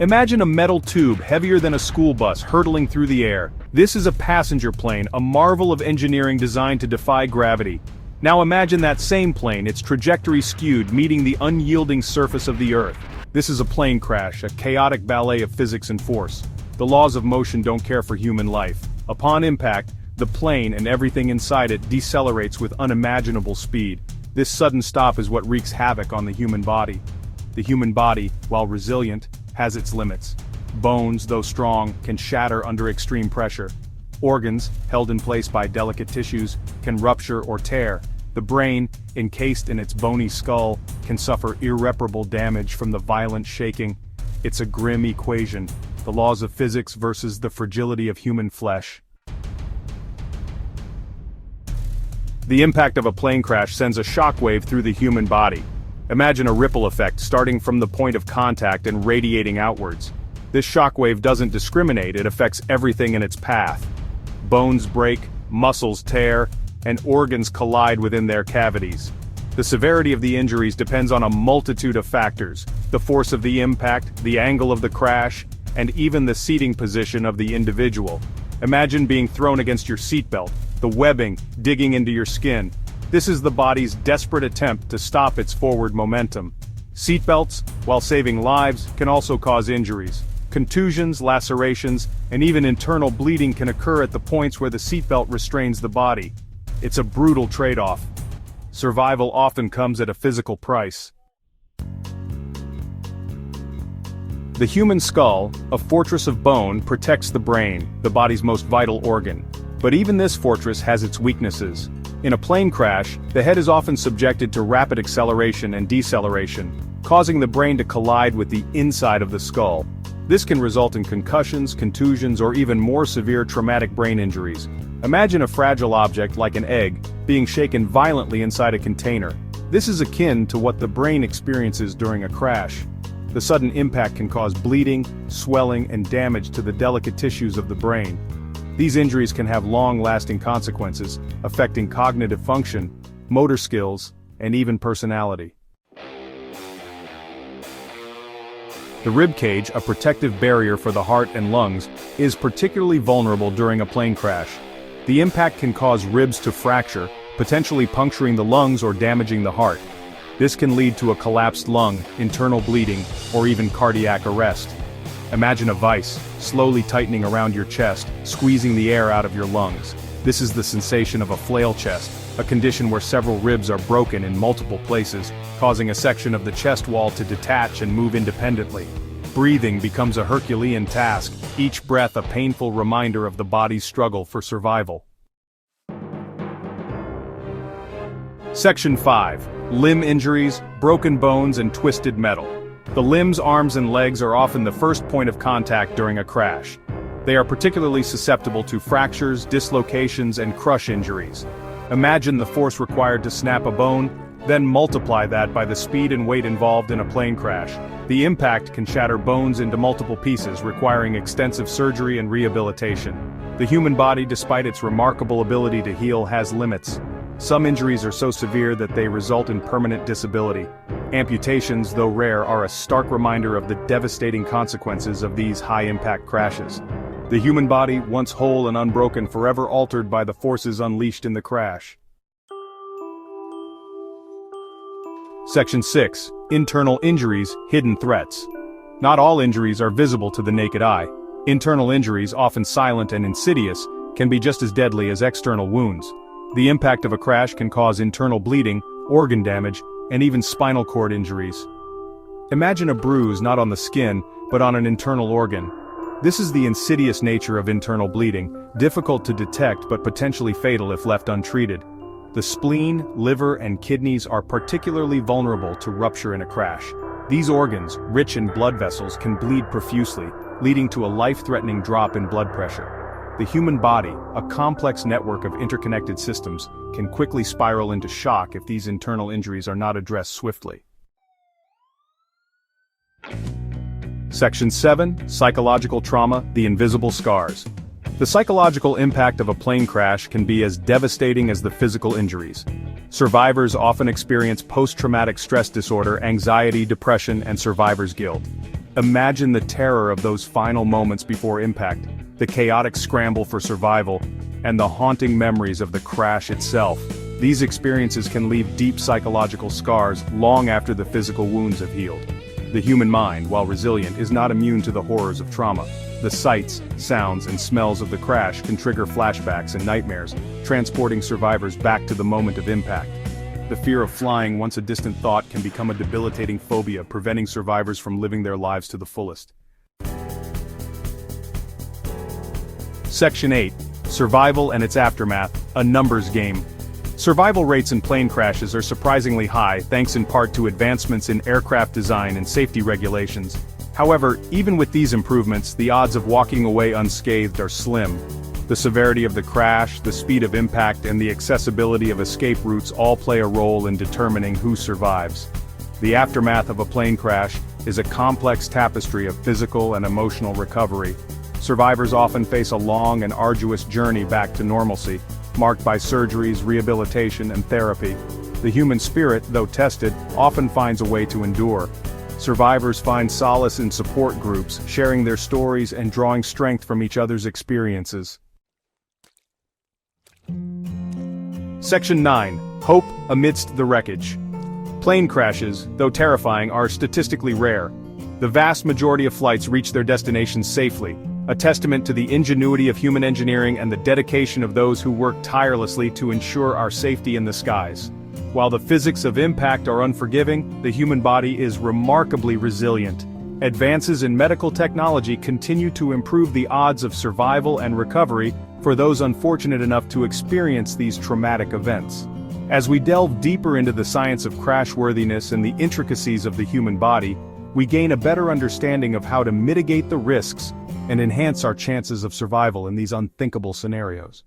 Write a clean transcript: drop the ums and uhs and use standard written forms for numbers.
Imagine a metal tube heavier than a school bus hurtling through the air. This is a passenger plane, a marvel of engineering designed to defy gravity. Now imagine that same plane, its trajectory skewed, meeting the unyielding surface of the Earth. This is a plane crash, a chaotic ballet of physics and force. The laws of motion don't care for human life. Upon impact, the plane and everything inside it decelerates with unimaginable speed. This sudden stop is what wreaks havoc on the human body. The human body, while resilient, has its limits. Bones, though strong, can shatter under extreme pressure. Organs, held in place by delicate tissues, can rupture or tear. The brain, encased in its bony skull, can suffer irreparable damage from the violent shaking. It's a grim equation, the laws of physics versus the fragility of human flesh. The impact of a plane crash sends a shockwave through the human body. Imagine a ripple effect starting from the point of contact and radiating outwards. This shockwave doesn't discriminate, it affects everything in its path. Bones break, muscles tear, and organs collide within their cavities. The severity of the injuries depends on a multitude of factors: the force of the impact, the angle of the crash, and even the seating position of the individual. Imagine being thrown against your seatbelt, the webbing digging into your skin. This is the body's desperate attempt to stop its forward momentum. Seatbelts, while saving lives, can also cause injuries. Contusions, lacerations, and even internal bleeding can occur at the points where the seatbelt restrains the body. It's a brutal trade-off. Survival often comes at a physical price. The human skull, a fortress of bone, protects the brain, the body's most vital organ. But even this fortress has its weaknesses. In a plane crash, the head is often subjected to rapid acceleration and deceleration, causing the brain to collide with the inside of the skull. This can result in concussions, contusions, or even more severe traumatic brain injuries. Imagine a fragile object like an egg being shaken violently inside a container. This is akin to what the brain experiences during a crash. The sudden impact can cause bleeding, swelling, and damage to the delicate tissues of the brain. These injuries can have long-lasting consequences, affecting cognitive function, motor skills, and even personality. The rib cage, a protective barrier for the heart and lungs, is particularly vulnerable during a plane crash. The impact can cause ribs to fracture, potentially puncturing the lungs or damaging the heart. This can lead to a collapsed lung, internal bleeding, or even cardiac arrest. Imagine a vice, slowly tightening around your chest, squeezing the air out of your lungs. This is the sensation of a flail chest, a condition where several ribs are broken in multiple places, causing a section of the chest wall to detach and move independently. Breathing becomes a Herculean task, each breath a painful reminder of the body's struggle for survival. Section 5. Limb injuries, broken bones, and twisted metal. The limbs, arms, and legs are often the first point of contact during a crash. They are particularly susceptible to fractures, dislocations, and crush injuries. Imagine the force required to snap a bone, then multiply that by the speed and weight involved in a plane crash. The impact can shatter bones into multiple pieces, requiring extensive surgery and rehabilitation. The human body, despite its remarkable ability to heal, has limits. Some injuries are so severe that they result in permanent disability. Amputations, though rare, are a stark reminder of the devastating consequences of these high-impact crashes. The human body, once whole and unbroken, forever altered by the forces unleashed in the crash. Section 6. Internal injuries, hidden threats. Not all injuries are visible to the naked eye. Internal injuries, often silent and insidious, can be just as deadly as external wounds. The impact of a crash can cause internal bleeding, organ damage, and even spinal cord injuries. Imagine a bruise not on the skin, but on an internal organ. This is the insidious nature of internal bleeding, difficult to detect but potentially fatal if left untreated. The spleen, liver, and kidneys are particularly vulnerable to rupture in a crash. These organs, rich in blood vessels, can bleed profusely, leading to a life-threatening drop in blood pressure. The human body, a complex network of interconnected systems, can quickly spiral into shock if these internal injuries are not addressed swiftly. Section 7. Psychological trauma, the invisible scars. The psychological impact of a plane crash can be as devastating as the physical injuries. Survivors often experience post-traumatic stress disorder, anxiety, depression, and survivor's guilt. Imagine the terror of those final moments before impact, the chaotic scramble for survival, and the haunting memories of the crash itself. These experiences can leave deep psychological scars long after the physical wounds have healed. The human mind, while resilient, is not immune to the horrors of trauma. The sights, sounds, and smells of the crash can trigger flashbacks and nightmares, transporting survivors back to the moment of impact. The fear of flying, once a distant thought, can become a debilitating phobia, preventing survivors from living their lives to the fullest. Section 8. Survival and its aftermath, a numbers game. Survival rates in plane crashes are surprisingly high, thanks in part to advancements in aircraft design and safety regulations. However, even with these improvements, the odds of walking away unscathed are slim. The severity of the crash, the speed of impact, and the accessibility of escape routes all play a role in determining who survives. The aftermath of a plane crash is a complex tapestry of physical and emotional recovery. Survivors often face a long and arduous journey back to normalcy, marked by surgeries, rehabilitation, and therapy. The human spirit, though tested, often finds a way to endure. Survivors find solace in support groups, sharing their stories and drawing strength from each other's experiences. Section 9. Hope amidst the wreckage. Plane crashes, though terrifying, are statistically rare. The vast majority of flights reach their destinations safely, a testament to the ingenuity of human engineering and the dedication of those who work tirelessly to ensure our safety in the skies. While the physics of impact are unforgiving, the human body is remarkably resilient. Advances in medical technology continue to improve the odds of survival and recovery for those unfortunate enough to experience these traumatic events. As we delve deeper into the science of crashworthiness and the intricacies of the human body, we gain a better understanding of how to mitigate the risks and enhance our chances of survival in these unthinkable scenarios.